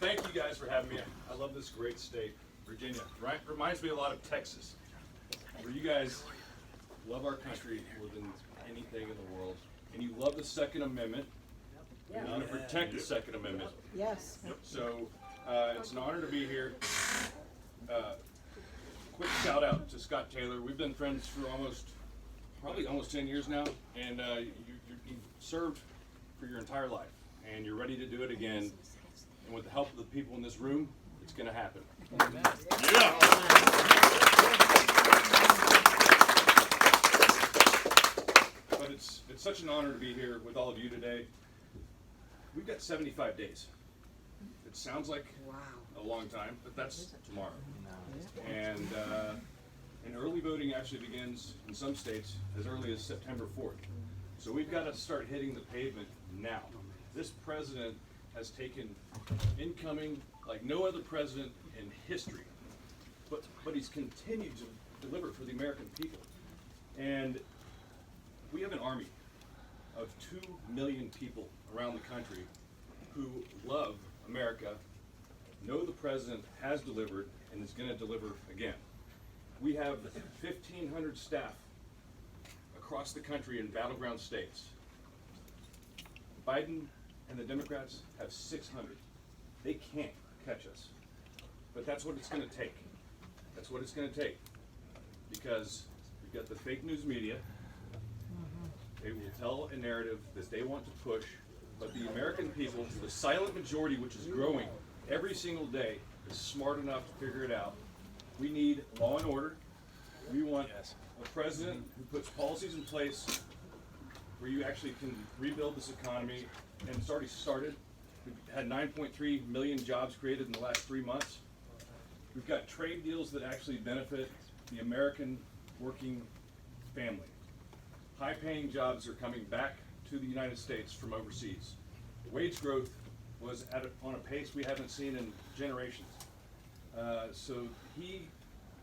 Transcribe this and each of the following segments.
thank you guys for having me. I love this great state, Virginia. Right? Reminds me a lot of Texas, where you guys love our country more than anything in the world, and you love the Second Amendment. And you want to protect the Second Amendment. Yes. So it's an honor to be here. Quick shout out to Scott Taylor. We've been friends for probably almost 10 years now, and you've served for your entire life, and you're ready to do it again. And with the help of the people in this room, it's going to happen. Yeah. But it's such an honor to be here with all of you today. We've got 75 days. It sounds like a long time, but that's tomorrow. And early voting actually begins in some states as early as September 4th. So we've got to start hitting the pavement now. This president has taken incoming like no other president in history, but he's continued to deliver for the American people. And we have an army of 2 million people around the country who love America, know the president has delivered and is going to deliver again. We have 1,500 staff across the country in battleground states. Biden and the Democrats have 600. They can't catch us. But that's what it's going to take. That's what it's going to take. Because we've got the fake news media. They will tell a narrative that they want to push, but the American people, the silent majority, which is growing every single day, is smart enough to figure it out. We need law and order. We want a president who puts policies in place where you actually can rebuild this economy, and it's already started. We've had 9.3 million jobs created in the last 3 months. We've got trade deals that actually benefit the American working family. High-paying jobs are coming back to the United States from overseas. Wage growth was on a pace we haven't seen in generations. So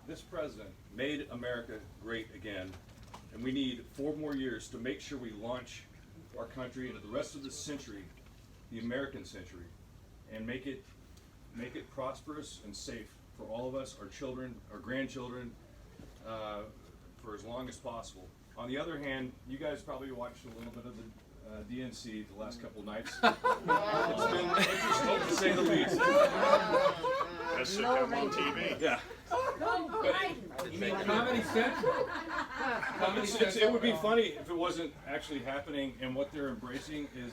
this president, made America great again, and we need 4 more years to make sure we launch our country into the rest of this century, the American century, and make it prosperous and safe for all of us, our children, our grandchildren, for as long as possible. On the other hand, you guys probably watched a little bit of the DNC the last couple nights. It's been interesting to say the least. Best sitcom on TV. Yeah. Comedy Central. It would be funny if it wasn't actually happening, and what they're embracing is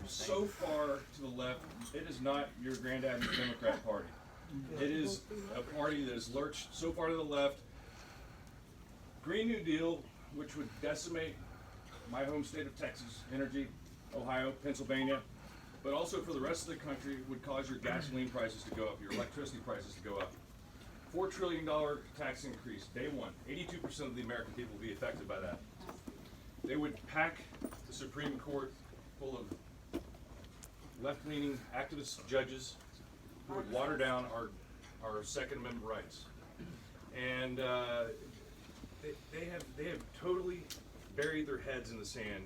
so far to the left. It is not your granddad's Democrat Party. It is a party that has lurched so far to the left. Green New Deal, which would decimate my home state of Texas, energy, Ohio, Pennsylvania, but also for the rest of the country would cause your gasoline prices to go up, your electricity prices to go up. $4 trillion tax increase, day one. 82% of the American people will be affected by that. They would pack the Supreme Court full of left-leaning activist judges who would water down our Second Amendment rights. And they have totally buried their heads in the sand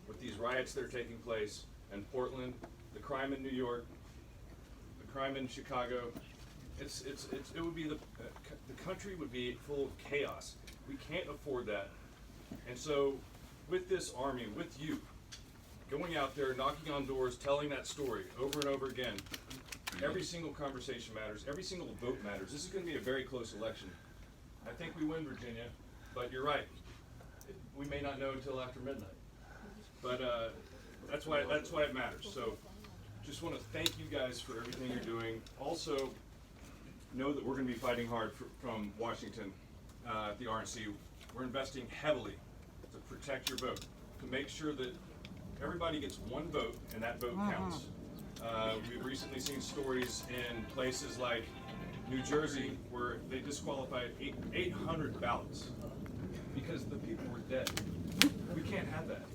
with these riots that are taking place in Portland, the crime in New York, the crime in Chicago. It would be the country would be full of chaos. We can't afford that. And so with this army, with you, going out there, knocking on doors, telling that story over and over again, every single conversation matters, every single vote matters. This is going to be a very close election. I think we win, Virginia, but you're right. We may not know until after midnight. But that's why it matters. So just want to thank you guys for everything you're doing. Also, know that we're going to be fighting hard from Washington at the RNC. We're investing heavily to protect your vote, to make sure that everybody gets one vote and that vote counts. We've recently seen stories in places like New Jersey where they disqualified 800 ballots because the people were dead. We can't have that.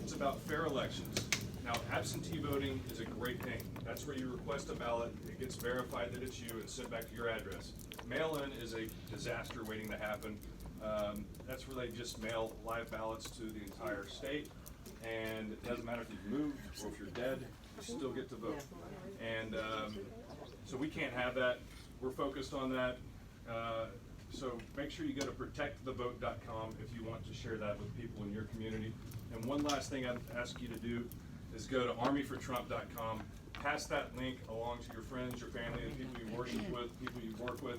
It's about fair elections. Now, absentee voting is a great thing. That's where you request a ballot, it gets verified that it's you, and sent back to your address. Mail-in is a disaster waiting to happen. That's where they just mail live ballots to the entire state, and it doesn't matter if you've moved or if you're dead, you still get to vote. And so we can't have that. We're focused on that. So make sure you go to protectthevote.com if you want to share that with people in your community. And one last thing I'd ask you to do is go to armyfortrump.com. Pass that link along to your friends, your family, the people you worship with, people you work with.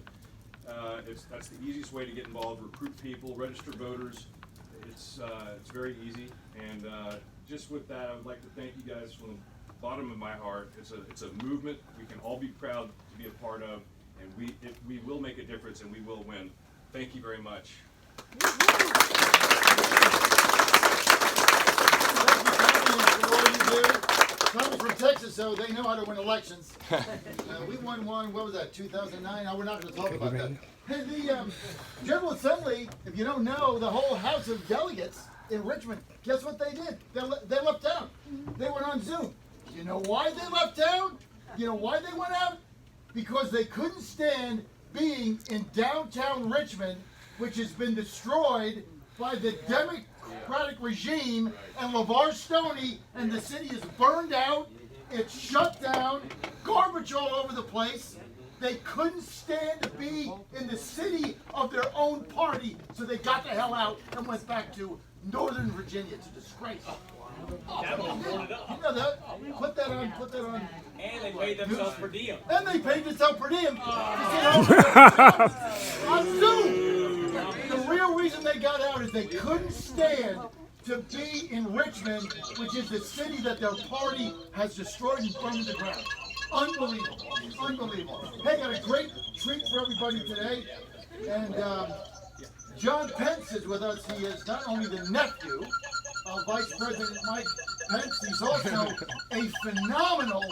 That's the easiest way to get involved. Recruit people, register voters. It's very easy. And just with that, I would like to thank you guys from the bottom of my heart. It's a movement we can all be proud to be a part of, and we will make a difference, and we will win. Thank you very much. Coming from Texas, so they know how to win elections. We won one, what was that, 2009? No, we're not going to talk about that. Hey, the General Assembly, if you don't know, the whole House of Delegates in Richmond, guess what they did? They left town. They went on Zoom. You know why they left town? You know why they went out? Because they couldn't stand being in downtown Richmond, which has been destroyed by the Democratic regime, and LeVar Stoney, and the city is burned out, it's shut down, garbage all over the place. They couldn't stand to be in the city of their own party, so they got the hell out and went back to Northern Virginia. It's a disgrace. You know that? Put that on. And they paid themselves per diem. And they paid themselves per diem. On Zoom. The real reason they got out is they couldn't stand to be in Richmond, which is the city that their party has destroyed and burned to the ground. Unbelievable. Unbelievable. Hey, got a great treat for everybody today. And John Pence is with us. He is not only the nephew of Vice President Mike Pence, he's also a phenomenal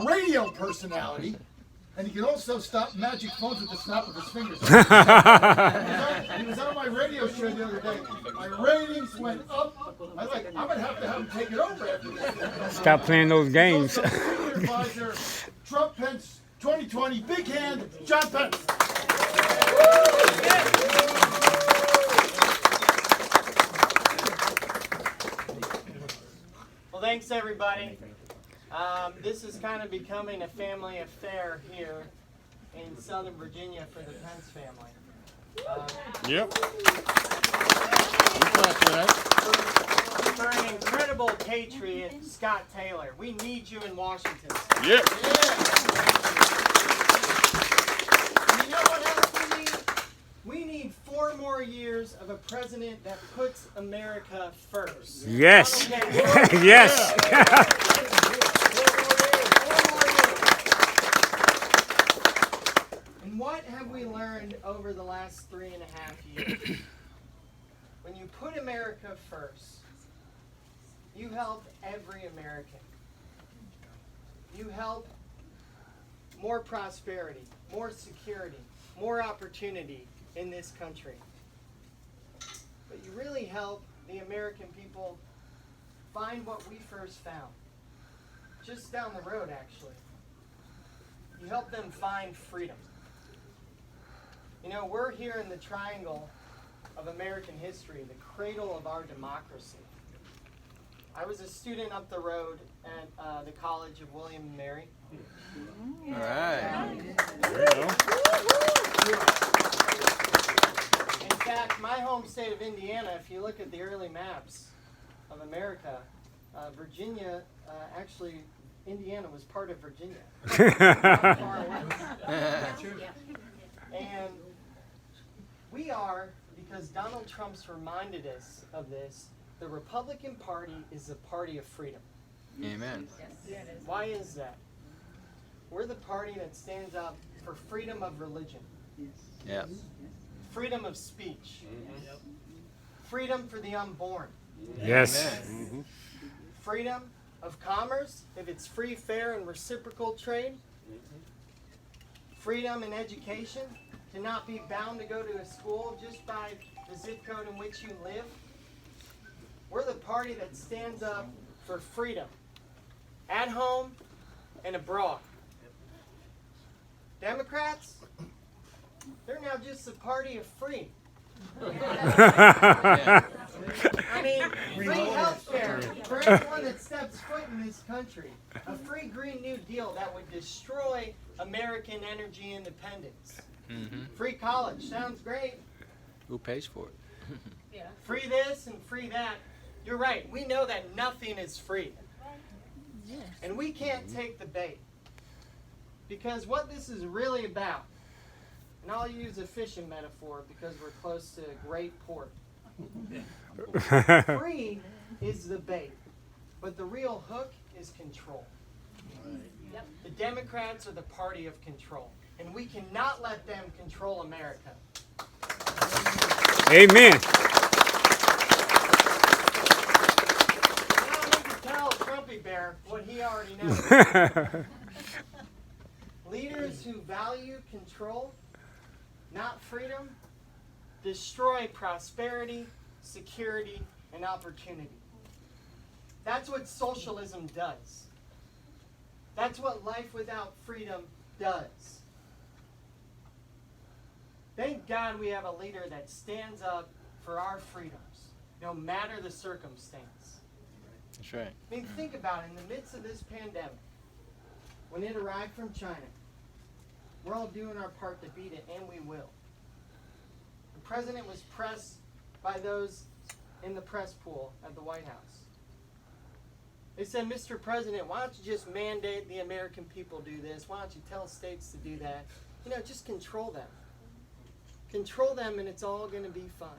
radio personality. And he can also stop magic phones with the snap of his fingers. He was on my radio show the other day. My ratings went up. I'm going to have him take it over after this. Stop playing those games. He's also senior advisor, Trump Pence 2020. Big hand, John Pence. Well, thanks everybody. This is kind of becoming a family affair here in Southern Virginia for the Pence family. Yep. For an incredible patriot, Scott Taylor. We need you in Washington. Yep. And you know what else we need? We need 4 more years of a president that puts America first. Yes. Okay. Yes. And what have we learned over the last 3.5 years? When you put America first, you help every American. You help more prosperity, more security, more opportunity in this country. But you really help the American people find what we first found. Just down the road, actually. You help them find freedom. You know, we're here in the triangle of American history, the cradle of our democracy. I was a student up the road at the College of William and Mary. All right. There you go. In fact, my home state of Indiana, if you look at the early maps of America, Virginia, actually, Indiana was part of Virginia. Not far away. And we are, because Donald Trump's reminded us of this, the Republican Party is a party of freedom. Amen. Why is that? We're the party that stands up for freedom of religion, Yeah. freedom of speech, freedom for the unborn, Yes. freedom of commerce, if it's free, fair, and reciprocal trade, freedom in education, to not be bound to go to a school just by the zip code in which you live. We're the party that stands up for freedom, at home and abroad. Democrats, they're now just a party of free. Yeah. I mean, free health care for everyone that steps foot in this country. A free Green New Deal that would destroy American energy independence. Mm-hmm. Free college, sounds great. Who pays for it? Free this and free that. You're right, we know that nothing is free. And we can't take the bait. Because what this is really about, and I'll use a fishing metaphor because we're close to a great port. Free is the bait, but the real hook is control. The Democrats are the party of control, and we cannot let them control America. Amen. I don't need to tell Trumpy Bear what he already knows. Leaders who value control, not freedom, destroy prosperity, security, and opportunity. That's what socialism does. That's what life without freedom does. Thank God we have a leader that stands up for our freedoms, no matter the circumstance. That's right. I mean, think about it. In the midst of this pandemic, when it arrived from China, we're all doing our part to beat it, and we will. The president was pressed by those in the press pool at the White House. They said, Mr. President, why don't you just mandate the American people do this? Why don't you tell states to do that? You know, just control them. Control them, and it's all going to be fine.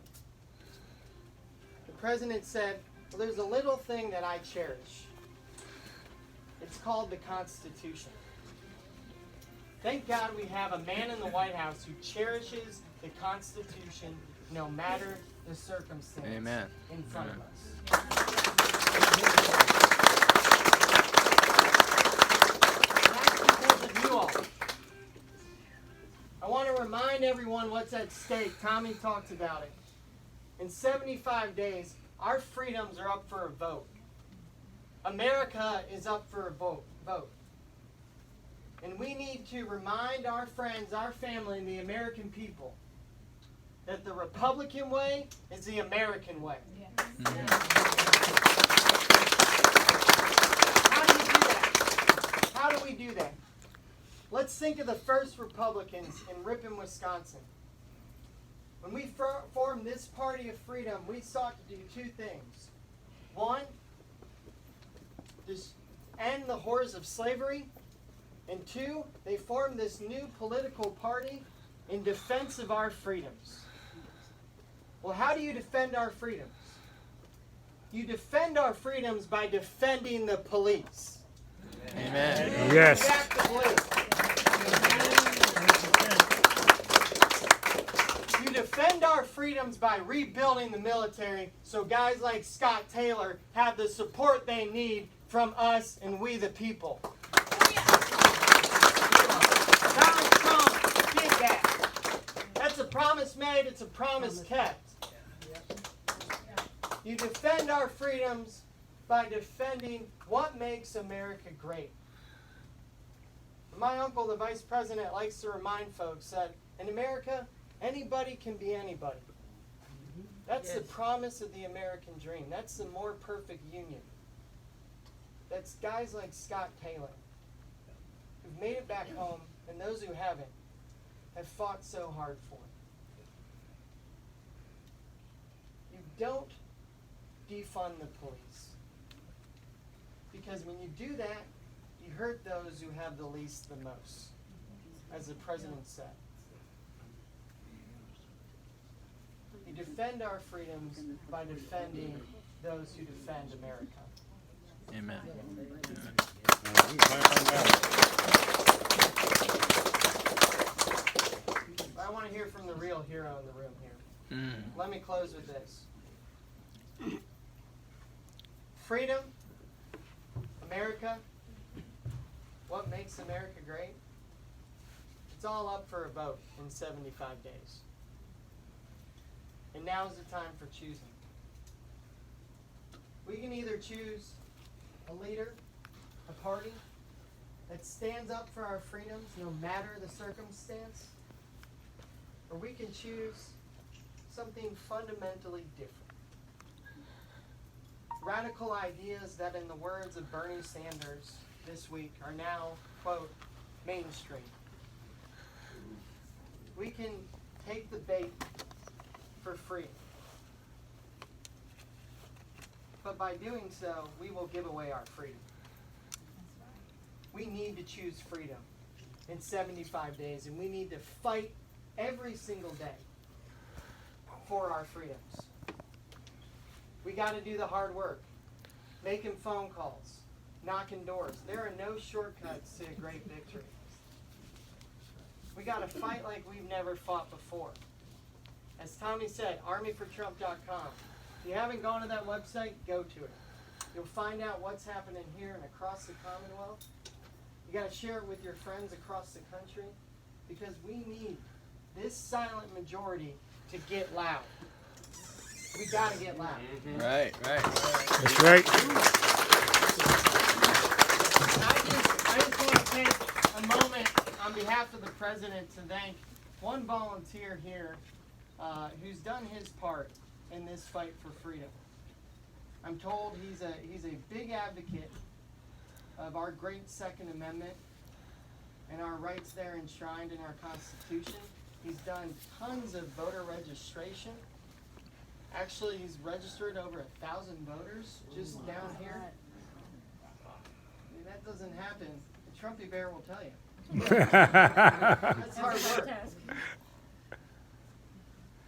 The president said, well, there's a little thing that I cherish. It's called the Constitution. Thank God we have a man in the White House who cherishes the Constitution no matter the circumstance Amen. in front of us. And that's because of you all. I want to remind everyone what's at stake. Tommy talked about it. In 75 days, our freedoms are up for a vote. America is up for a vote. And we need to remind our friends, our family, and the American people that the Republican way is the American way. How do you do that? How do we do that? Let's think of the first Republicans in Ripon, Wisconsin. When we formed this party of freedom, we sought to do two things. One, just end the horrors of slavery. And two, they formed this new political party in defense of our freedoms. Well, how do you defend our freedoms? You defend our freedoms by defending the police. Amen. Yes. Back the police. You defend our freedoms by rebuilding the military so guys like Scott Taylor have the support they need from us and we the people. Donald Trump did that. That's a promise made, it's a promise kept. You defend our freedoms by defending what makes America great. My uncle, the vice president, likes to remind folks that in America, anybody can be anybody. That's the promise of the American dream. That's the more perfect union. That's guys like Scott Taylor who've made it back home, and those who haven't have fought so hard for it. You don't defund the police. Because when you do that, you hurt those who have the least the most, as the president said. You defend our freedoms by defending those who defend America. Amen. I want to hear from the real hero in the room here. Mm. Let me close with this. Freedom, America, what makes America great? It's all up for a vote in 75 days. And now's the time for choosing. We can either choose a leader, a party that stands up for our freedoms no matter the circumstance, or we can choose something fundamentally different. Radical ideas that, in the words of Bernie Sanders this week, are now, quote, mainstream. We can take the bait for free. But by doing so, we will give away our freedom. We need to choose freedom in 75 days, and we need to fight every single day for our freedoms. We got to do the hard work, making phone calls, knocking doors. There are no shortcuts to a great victory. We got to fight like we've never fought before. As Tommy said, armyfortrump.com. If you haven't gone to that website, go to it. You'll find out what's happening here and across the Commonwealth. You got to share it with your friends across the country, because we need this silent majority to get loud. We got to get loud. Right. That's right. I just want to take a moment on behalf of the president to thank one volunteer here who's done his part in this fight for freedom. I'm told he's a big advocate of our great Second Amendment and our rights there enshrined in our Constitution. He's done tons of voter registration. Actually, he's registered over 1,000 voters just down here. I mean, that doesn't happen. The Trumpy Bear will tell you. That's hard work.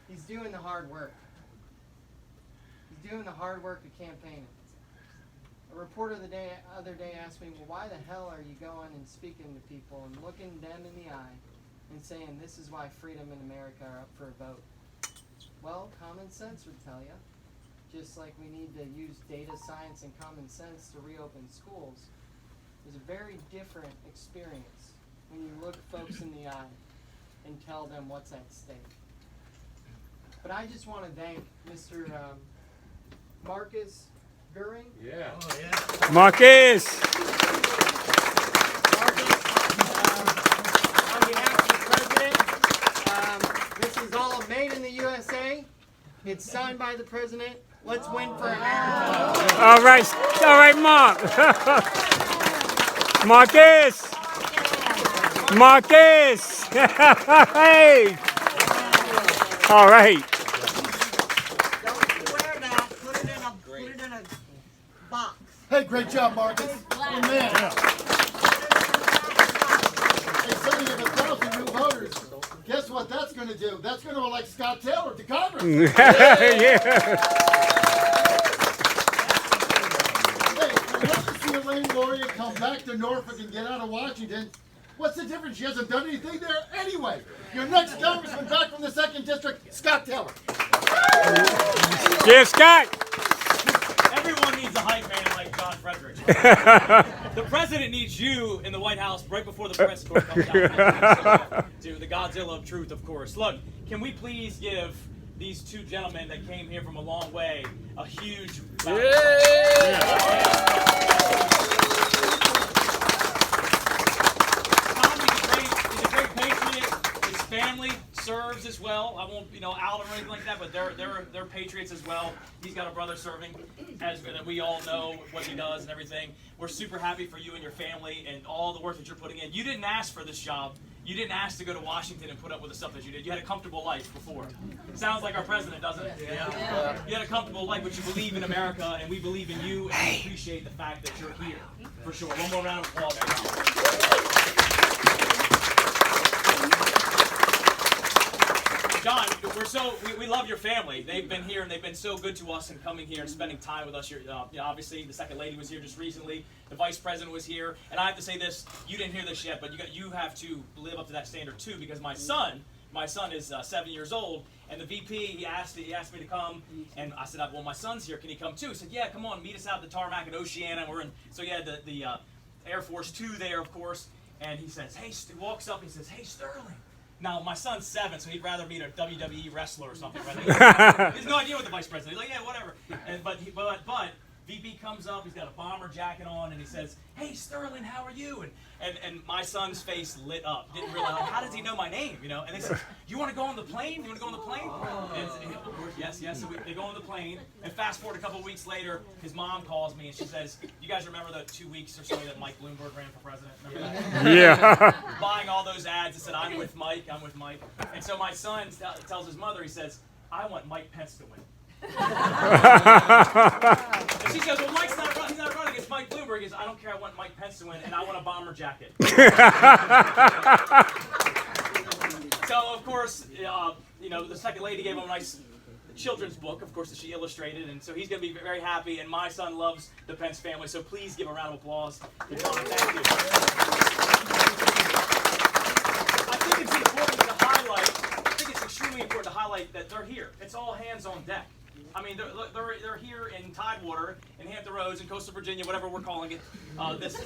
He's doing the hard work. He's doing the hard work of campaigning. A reporter the other day asked me, well, why the hell are you going and speaking to people and looking them in the eye and saying this is why freedom in America are up for a vote? Well, common sense would tell you. Just like we need to use data science and common sense to reopen schools, there's a very different experience when you look folks in the eye and tell them what's at stake. But I just want to thank Mr. Marcus Goering. Yeah. Marcus. On behalf of the president, this is all made in the USA. It's signed by the president. Let's win for America. All right, Mark. Marcus. Hey. All right. Don't wear that. Put it in a box. Hey, great job, Marcus. Oh, man. Hey, something of 1,000 new voters. Guess what that's going to do? That's going to elect Scott Taylor to Congress. Yeah. Hey, I'd love to see Elaine Luria come back to Norfolk and get out of Washington. What's the difference? She hasn't done anything there anyway. Your next congressman back from the 2nd District, Scott Taylor. Yeah, Scott. Everyone needs a hype man like John Frederick. The president needs you in the White House right before the press corps comes out. To the Godzilla of truth, of course. Look, can we please give these two gentlemen that came here from a long way a huge round of He's a great patriot. His family serves as well. I won't, out him or anything like that, but they're patriots as well. He's got a brother serving, that we all know what he does and everything. We're super happy for you and your family and all the work that you're putting in. You didn't ask for this job. You didn't ask to go to Washington and put up with the stuff that you did. You had a comfortable life before. Sounds like our president, doesn't it? Yeah. You had a comfortable life, but you believe in America, and we believe in you, and we appreciate the fact that you're here, for sure. One more round of applause for John. John, we love your family. They've been here, and they've been so good to us and coming here and spending time with us. Here, obviously, the second lady was here just recently. The vice president was here. And I have to say this, you didn't hear this yet, but you have to live up to that standard too, because my son is 7 years old, and the VP, he asked me to come, and I said, well, my son's here, can he come too? He said, yeah, come on, meet us out at the tarmac at Oceana. So you had the Air Force 2 there, of course, and he says, hey, he walks up and he says, hey, Sterling. Now, my son's 7, so he'd rather meet a WWE wrestler or something. Right? He has no idea what the vice president is. He's like, yeah, whatever. But VP comes up, he's got a bomber jacket on, and he says, "Hey, Sterling, how are you?" And my son's face lit up. Didn't realize, like, how does he know my name, you know? And they said, "You want to go on the plane? You want to go on the plane?" And of course, yes. So they go on the plane, and fast forward a couple of weeks later, his mom calls me, and she says, "You guys remember the 2 weeks or so that Mike Bloomberg ran for president? Remember that?" Yeah. Buying all those ads that said, "I'm with Mike, I'm with Mike." And so my son tells his mother, he says, "I want Mike Pence to win." And she says, "Well, Mike's not running. He's not running. It's Mike Bloomberg." He goes, "I don't care. I want Mike Pence to win, and I want a bomber jacket." So, of course, you know, the second lady gave him a nice children's book, of course, that she illustrated, and so he's going to be very happy. And my son loves the Pence family, so please give a round of applause to John. Thank you. I think it's important to highlight. I think it's extremely important to highlight that they're here. It's all hands on deck. I mean, they're here in Tidewater, in Hampton Roads, in coastal Virginia, whatever we're calling it this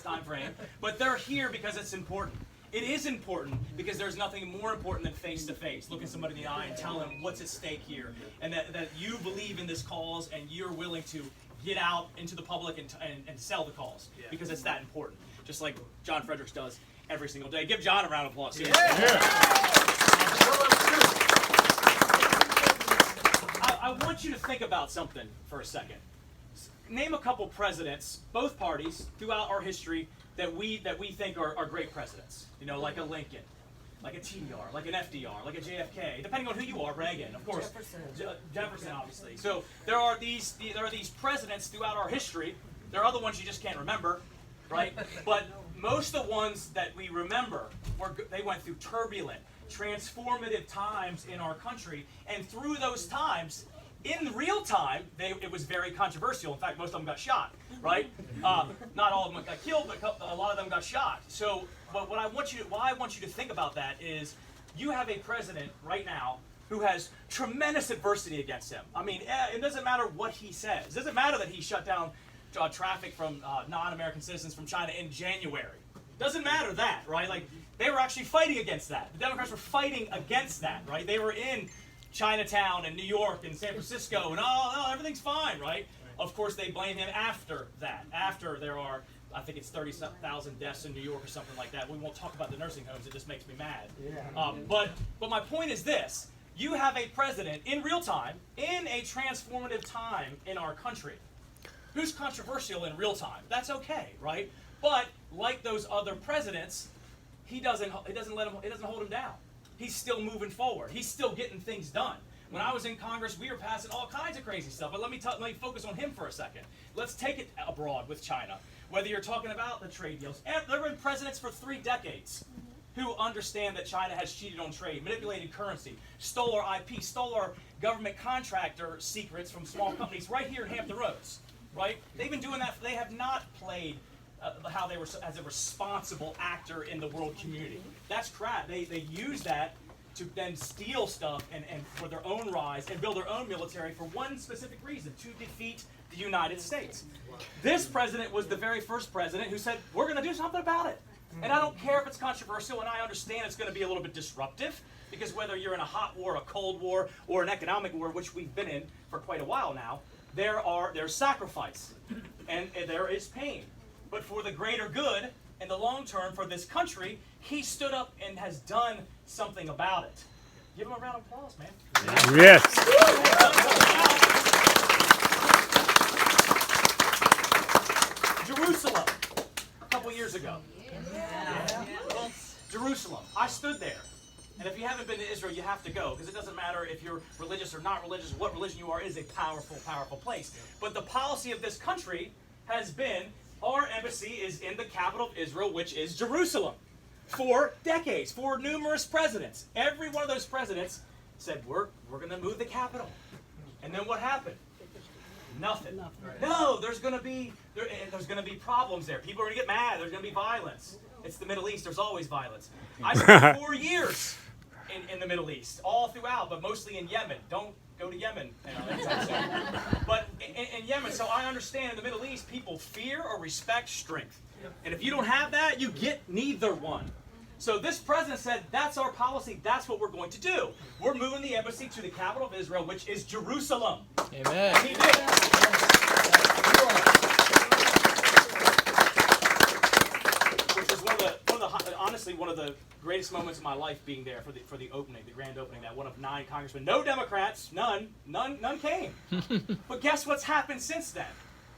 time frame. But they're here because it's important. It is important because there's nothing more important than face-to-face. Looking somebody in the eye and telling them what's at stake here, and that you believe in this cause and you're willing to get out into the public and sell the cause because it's that important. Just like John Fredericks does every single day. Give John a round of applause. I want you to think about something for a second. Name a couple presidents, both parties, throughout our history that we think are great presidents. You know, like a Lincoln, like a TDR, like an FDR, like a JFK, depending on who you are. Reagan, of course. Jefferson, obviously. So there are these presidents throughout our history. There are other ones you just can't remember, right? But most of the ones that we remember they went through turbulent, transformative times in our country, and through those times, in real time, it was very controversial. In fact, most of them got shot, right? Not all of them got killed, but a lot of them got shot. So, but why I want you to think about that is, you have a president right now who has tremendous adversity against him. I mean, it doesn't matter what he says. It doesn't matter that he shut down traffic from non-American citizens from China in January. Doesn't matter that, right? Like, they were actually fighting against that. The Democrats were fighting against that, right? They were in Chinatown and New York and San Francisco and everything's fine, right? Of course, they blame him after that. After there are, I think it's 30,000 deaths in New York or something like that. We won't talk about the nursing homes. It just makes me mad. But my point is this. You have a president in real time, in a transformative time in our country, who's controversial in real time. That's okay, right? But like those other presidents, it doesn't hold him down. He's still moving forward. He's still getting things done. When I was in Congress, we were passing all kinds of crazy stuff. But let me focus on him for a second. Let's take it abroad with China. Whether you're talking about the trade deals, there have been presidents for 3 decades who understand that China has cheated on trade, manipulated currency, stole our IP, stole our government contractor secrets from small companies right here in Hampton Roads. Right? They've been doing that. They have not played how they were as a responsible actor in the world community. That's crap. They use that to then steal stuff and for their own rise and build their own military for one specific reason, to defeat the United States. This president was the very first president who said, we're going to do something about it. And I don't care if it's controversial, and I understand it's going to be a little bit disruptive, because whether you're in a hot war, a cold war, or an economic war, which we've been in for quite a while now, there's sacrifice and there is pain. But for the greater good and the long term for this country, he stood up and has done something about it. Give him a round of applause, man. Yes. Jerusalem, a couple years ago. Jerusalem. I stood there. And if you haven't been to Israel, you have to go, because it doesn't matter if you're religious or not religious, what religion you are. It is a powerful, powerful place. But the policy of this country has been, our embassy is in the capital of Israel, which is Jerusalem, for decades, for numerous presidents. Every one of those presidents said, we're going to move the capital. And then what happened? Nothing. No, there's going to be problems there. People are going to get mad. There's going to be violence. It's the Middle East. There's always violence. I spent 4 years in the Middle East, all throughout, but mostly in Yemen. Don't go to Yemen. But in Yemen, so I understand in the Middle East, people fear or respect strength. And if you don't have that, you get neither one. So this president said, that's our policy. That's what we're going to do. We're moving the embassy to the capital of Israel, which is Jerusalem. Amen. And he did. Which is honestly one of the greatest moments of my life, being there for the opening, the grand opening. That one of 9 congressmen, no Democrats, none came. But guess what's happened since then?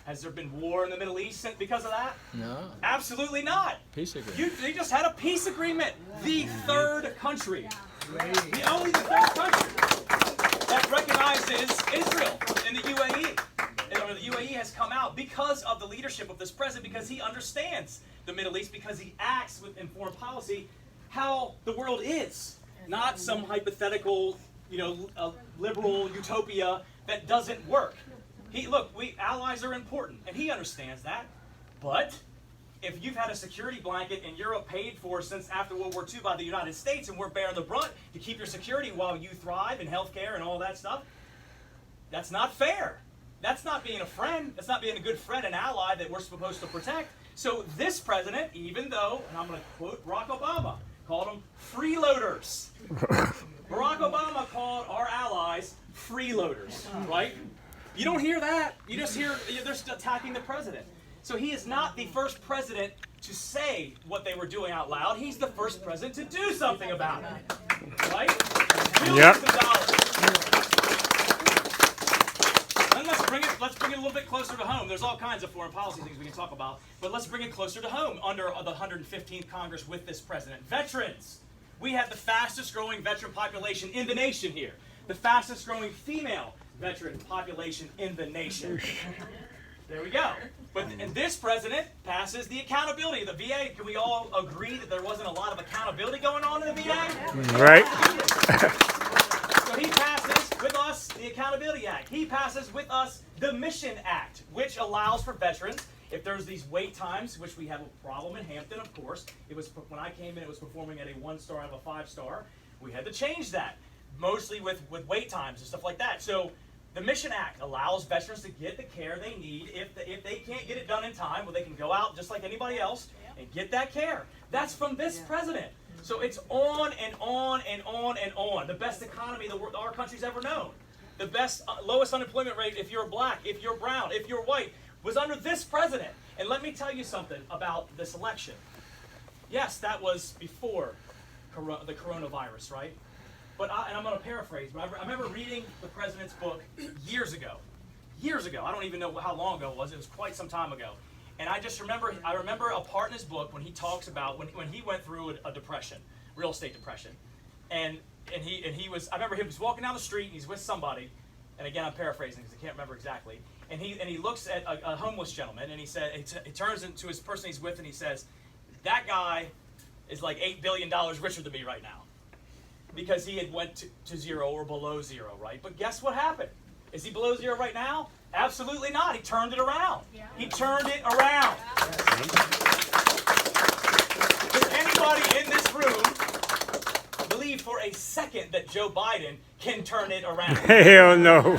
Has there been war in the Middle East because of that? No. Absolutely not. Peace agreement. They just had a peace agreement. The third country, only the third country that recognizes Israel and the UAE. Or the UAE has come out because of the leadership of this president, because he understands the Middle East, because he acts in foreign policy how the world is, not some hypothetical, liberal utopia that doesn't work. Allies are important, and he understands that. But if you've had a security blanket in Europe paid for since after World War II by the United States, and we're bearing the brunt to keep your security while you thrive in healthcare and all that stuff, that's not fair. That's not being a friend. That's not being a good friend and ally that we're supposed to protect. So this president, even though, and I'm going to quote Barack Obama, called them freeloaders. Barack Obama called our allies freeloaders, right? You don't hear that. You just hear they're attacking the president. So he is not the first president to say what they were doing out loud. He's the first president to do something about it, right? Billions of dollars. And let's bring it a little bit closer to home. There's all kinds of foreign policy things we can talk about, but let's bring it closer to home under the 115th Congress with this president. Veterans. We have the fastest growing veteran population in the nation here. The fastest growing female veteran population in the nation. There we go. And this president passes the accountability of the VA. Can we all agree that there wasn't a lot of accountability going on in the VA? Right. So he passes with us the Accountability Act. He passes with us the Mission Act, which allows for veterans, if there's these wait times, which we have a problem in Hampton, of course. It was when I came in, it was performing at a 1-star out of a 5-star. We had to change that, mostly with wait times and stuff like that. So the Mission Act allows veterans to get the care they need. If they can't get it done in time, well, they can go out just like anybody else and get that care. That's from this president. So it's on and on and on and on. The best economy our country's ever known. The best, lowest unemployment rate if you're black, if you're brown, if you're white, was under this president. And let me tell you something about this election. Yes, that was before the coronavirus, right? But and I'm going to paraphrase, but I remember reading the president's book years ago. Years ago. I don't even know how long ago it was. It was quite some time ago. And I remember a part in his book when he talks about when he went through a depression, real estate depression. And he was, I remember he was walking down the street and he's with somebody, and again I'm paraphrasing because I can't remember exactly. And he looks at a homeless gentleman and he turns into his person he's with and he says, "That guy is like $8 billion richer than me right now." Because he had went to zero or below zero, right? But guess what happened? Is he below zero right now? Absolutely not. He turned it around. Yeah. He turned it around. Does anybody in this room believe for a second that Joe Biden can turn it around? Hell no.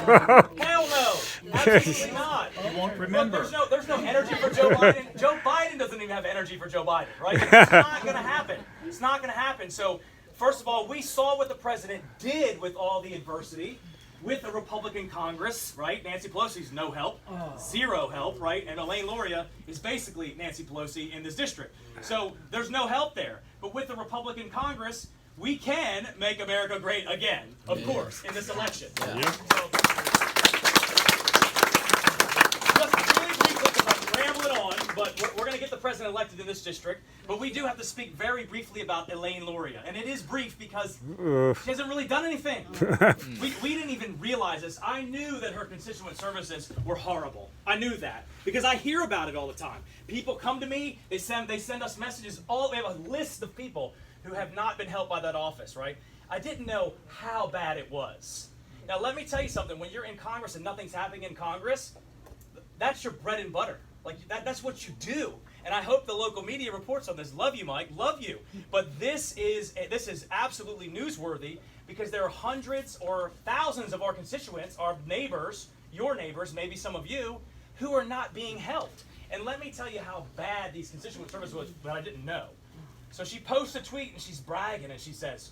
Hell no. Absolutely not. You won't remember. Look, there's no energy for Joe Biden. Joe Biden doesn't even have energy for Joe Biden, right? It's not going to happen. It's not going to happen. So, first of all, we saw what the president did with all the adversity, with a Republican Congress, right? Nancy Pelosi's no help, zero help, right? And Elaine Luria is basically Nancy Pelosi in this district. So there's no help there. But with the Republican Congress, we can make America great again, of course, in this election. Yeah. So, just really briefly, because I'm rambling on, but we're going to get the president elected in this district. But we do have to speak very briefly about Elaine Luria. And it is brief because she hasn't really done anything. We didn't even realize this. I knew that her constituent services were horrible. I knew that because I hear about it all the time. People come to me, they send us messages. We have a list of people who have not been helped by that office, right? I didn't know how bad it was. Now, let me tell you something. When you're in Congress and nothing's happening in Congress, that's your bread and butter. Like that's what you do. And I hope the local media reports on this. Love you, Mike. Love you. But this is absolutely newsworthy because there are hundreds or thousands of our constituents, our neighbors, your neighbors, maybe some of you, who are not being helped. And let me tell you how bad these constituent services was, but I didn't know. So she posts a tweet and she's bragging and she says,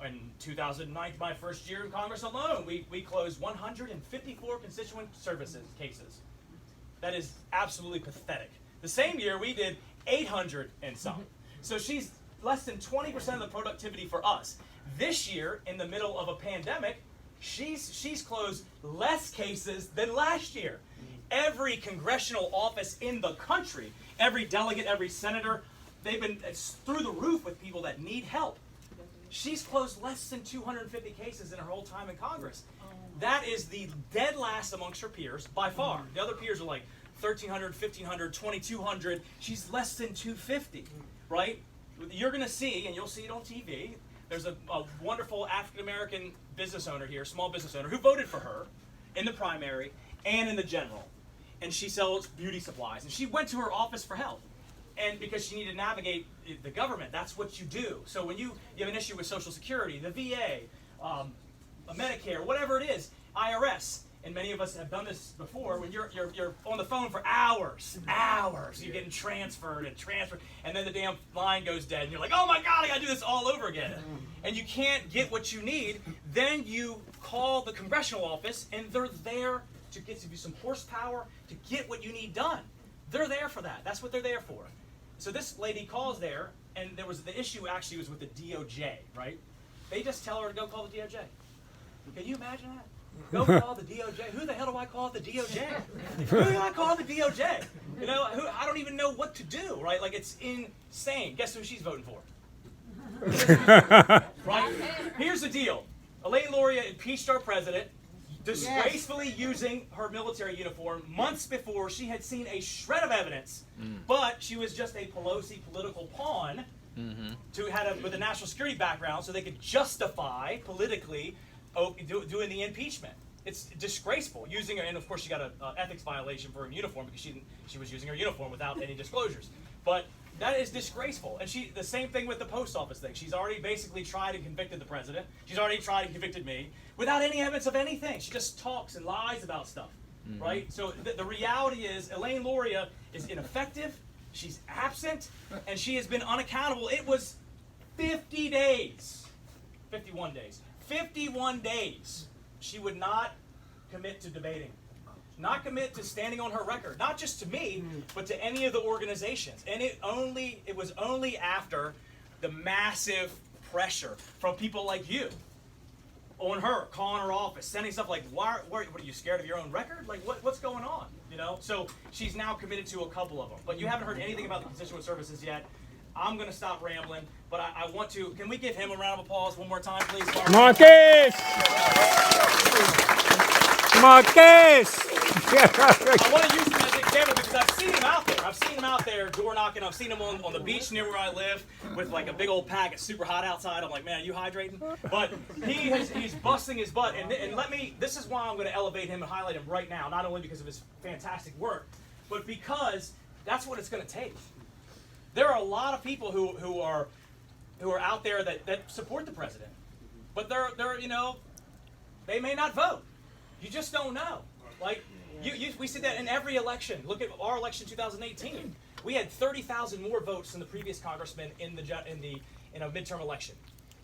in 2009, my first year in Congress alone, we closed 154 constituent services cases. That is absolutely pathetic. The same year we did 800 and some. So she's less than 20% of the productivity for us. This year, in the middle of a pandemic, she's closed less cases than last year. Every congressional office in the country, every delegate, every senator, they've been through the roof with people that need help. She's closed less than 250 cases in her whole time in Congress. That is the dead last amongst her peers by far. The other peers are like 1,300, 1,500, 2,200. She's less than 250, right? You're going to see, and you'll see it on TV, there's a wonderful African-American business owner here, small business owner, who voted for her in the primary and in the general. And she sells beauty supplies. And she went to her office for help. And because she needed to navigate the government, that's what you do. So when you have an issue with Social Security, the VA, Medicare, whatever it is, IRS, and many of us have done this before, when you're on the phone for hours, you're getting transferred, and then the damn line goes dead, and you're like, oh my God, I gotta do this all over again. And you can't get what you need, then you call the congressional office, and they're there to give you some horsepower to get what you need done. They're there for that. That's what they're there for. So this lady calls there, and the issue actually was with the DOJ, right? They just tell her to go call the DOJ. Can you imagine that? Go call the DOJ. Who the hell do I call the DOJ? Who do I call the DOJ? You know, I don't even know what to do, right? Like, it's insane. Guess who she's voting for? Right? Here's the deal. Elaine Luria impeached our president, disgracefully using her military uniform months before she had seen a shred of evidence, but she was just a Pelosi political pawn with a national security background so they could justify politically doing the impeachment. It's disgraceful. Using her, and of course she got an ethics violation for her uniform because she was using her uniform without any disclosures. But that is disgraceful. And the same thing with the post office thing. She's already basically tried and convicted the president. She's already tried and convicted me without any evidence of anything. She just talks and lies about stuff, right? So the reality is Elaine Luria is ineffective. She's absent, and she has been unaccountable. It was 51 days. She would not commit to debating. Not commit to standing on her record, not just to me, but to any of the organizations. And it was only after the massive pressure from people like you on her, calling her office, sending stuff like, what are you scared of your own record? Like, what's going on? You know? So she's now committed to a couple of them. But you haven't heard anything about the constituent services yet. I'm going to stop rambling, but I want to, can we give him a round of applause one more time, please? Marcus! Marcus! I want to use him as an example because I've seen him out there. I've seen him out there door knocking. I've seen him on the beach near where I live with like a big old pack. It's super hot outside. I'm like, man, are you hydrating? But he's busting his butt. And this is why I'm going to elevate him and highlight him right now, not only because of his fantastic work, but because that's what it's going to take. There are a lot of people who are out there that support the president, but they're they may not vote. You just don't know. Like we see that in every election. Look at our election 2018. We had 30,000 more votes than the previous congressman in a midterm election,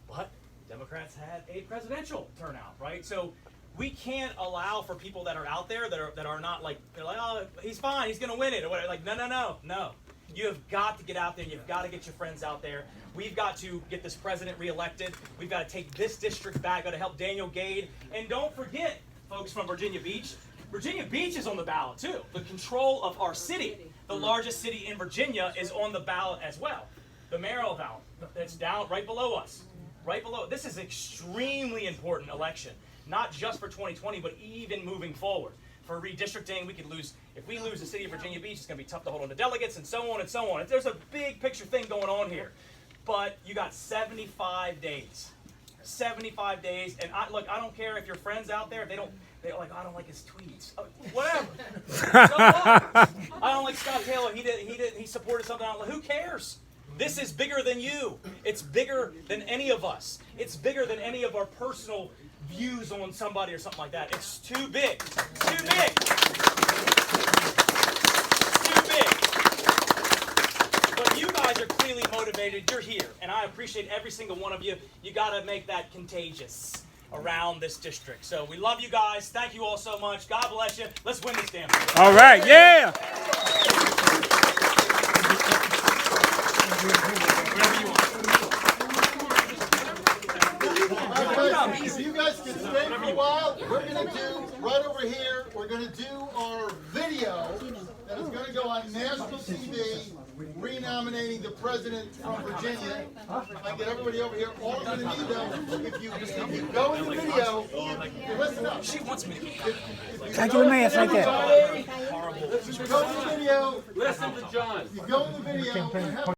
but Democrats had a presidential turnout, right? So we can't allow for people that are out there that are not like they're like, oh, he's fine, he's gonna win it or whatever. Like no. You have got to get out there. You've got to get your friends out there. We've got to get this president reelected. We've got to take this district back. We've got to help Daniel Gade. And don't forget, folks from Virginia Beach, Virginia Beach is on the ballot too. The control of our city, the largest city in Virginia, is on the ballot as well. The mayoral ballot. It's down right below us. Right below. This is an extremely important election, not just for 2020, but even moving forward. For redistricting, we could lose. If we lose the city of Virginia Beach, it's going to be tough to hold on to delegates and so on and so on. There's a big picture thing going on here. But you got 75 days. 75 days. And I don't care if your friends out there, they're like, I don't like his tweets. Whatever. So what? I don't like Scott Taylor. He supported something. Who cares? This is bigger than you. It's bigger than any of us. It's bigger than any of our personal views on somebody or something like that. It's too big. Too big. Too big. But you guys are clearly motivated. You're here. And I appreciate every single one of you. You got to make that contagious. around this district. So we love you guys. Thank you all so much. God bless you. Let's win this damn thing. All right, yeah. Wherever you want. If you guys can stay for a while, we're going to do, right over here, we're going to do our video that is going to go on national TV, renominating the president from Virginia. I get everybody over here. All I'm going to need, though, if you go in the video, listen up. She wants me to be Thank you, man. Thank you. horrible. If you go in the video, Listen to John. you go in the video,